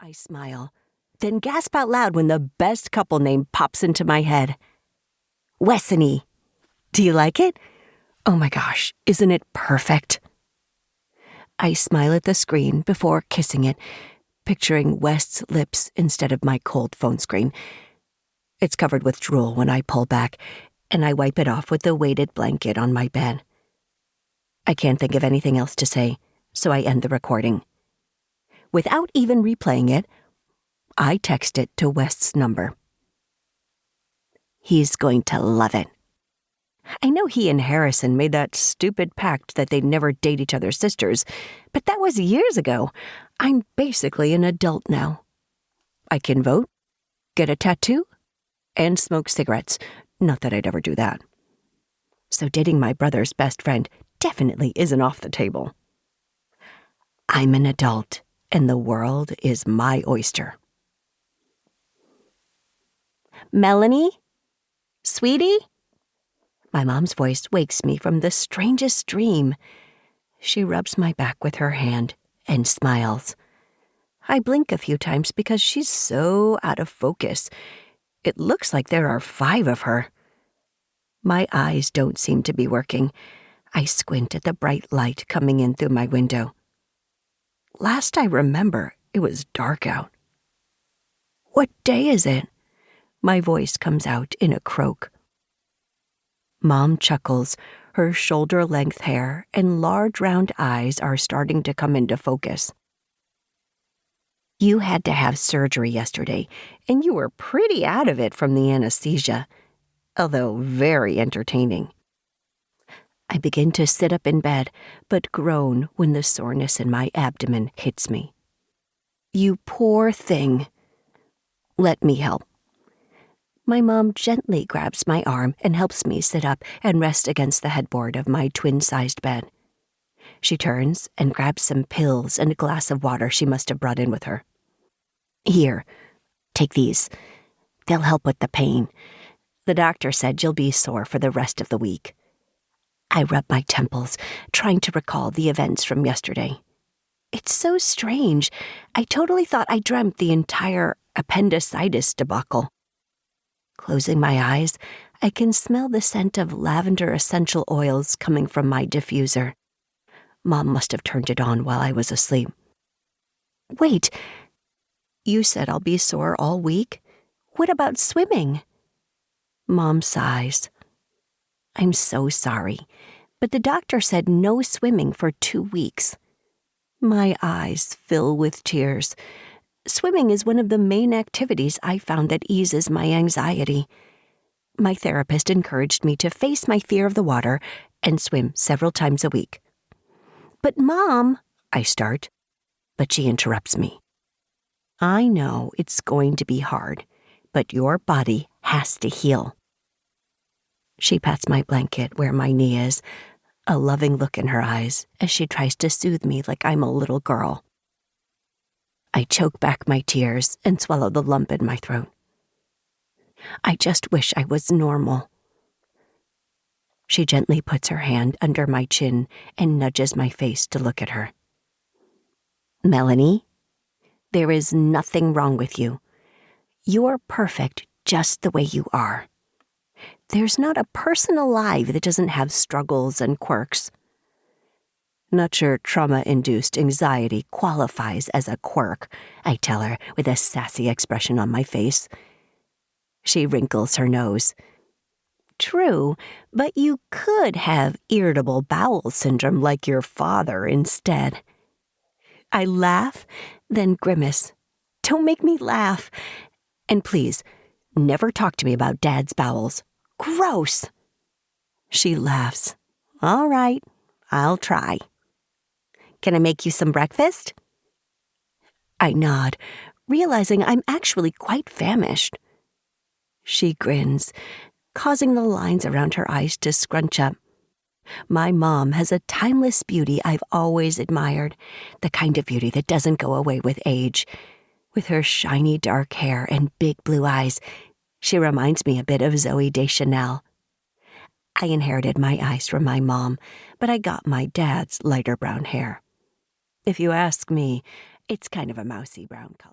I smile, then gasp out loud when the best couple name pops into my head. Wessony. Do you like it? Oh my gosh, isn't it perfect? I smile at the screen before kissing it, picturing West's lips instead of my cold phone screen. It's covered with drool when I pull back, and I wipe it off with the weighted blanket on my bed. I can't think of anything else to say, so I end the recording. Without even replaying it, I text it to West's number. He's going to love it. I know he and Harrison made that stupid pact that they'd never date each other's sisters, but that was years ago. I'm basically an adult now. I can vote, get a tattoo, and smoke cigarettes. Not that I'd ever do that. So dating my brother's best friend definitely isn't off the table. I'm an adult, and the world is my oyster. Melanie? Sweetie? My mom's voice wakes me from the strangest dream. She rubs my back with her hand and smiles. I blink a few times because she's so out of focus. It looks like there are 5 of her. My eyes don't seem to be working. I squint at the bright light coming in through my window. Last I remember, it was dark out. What day is it? My voice comes out in a croak. Mom chuckles. Her shoulder-length hair and large round eyes are starting to come into focus. You had to have surgery yesterday, and you were pretty out of it from the anesthesia, although very entertaining. I begin to sit up in bed, but groan when the soreness in my abdomen hits me. You poor thing. Let me help. My mom gently grabs my arm and helps me sit up and rest against the headboard of my twin-sized bed. She turns and grabs some pills and a glass of water she must have brought in with her. Here, take these. They'll help with the pain. The doctor said you'll be sore for the rest of the week. I rub my temples, trying to recall the events from yesterday. It's so strange. I totally thought I dreamt the entire appendicitis debacle. Closing my eyes, I can smell the scent of lavender essential oils coming from my diffuser. Mom must have turned it on while I was asleep. Wait, you said I'll be sore all week? What about swimming? Mom sighs. I'm so sorry, but the doctor said no swimming for 2 weeks. My eyes fill with tears. Swimming is one of the main activities I found that eases my anxiety. My therapist encouraged me to face my fear of the water and swim several times a week. But Mom, I start, but she interrupts me. I know it's going to be hard, but your body has to heal. She pats my blanket where my knee is, a loving look in her eyes as she tries to soothe me like I'm a little girl. I choke back my tears and swallow the lump in my throat. I just wish I was normal. She gently puts her hand under my chin and nudges my face to look at her. Melanie, there is nothing wrong with you. You're perfect just the way you are. There's not a person alive that doesn't have struggles and quirks. Not sure trauma-induced anxiety qualifies as a quirk, I tell her with a sassy expression on my face. She wrinkles her nose. True, but you could have irritable bowel syndrome like your father instead. I laugh, then grimace. Don't make me laugh. And please, never talk to me about Dad's bowels. Gross! She laughs. All right, I'll try. Can I make you some breakfast? I nod, realizing I'm actually quite famished. She grins, causing the lines around her eyes to scrunch up. My mom has a timeless beauty I've always admired, the kind of beauty that doesn't go away with age. With her shiny dark hair and big blue eyes, she reminds me a bit of Zooey Deschanel. I inherited my eyes from my mom, but I got my dad's lighter brown hair. If you ask me, it's kind of a mousy brown color.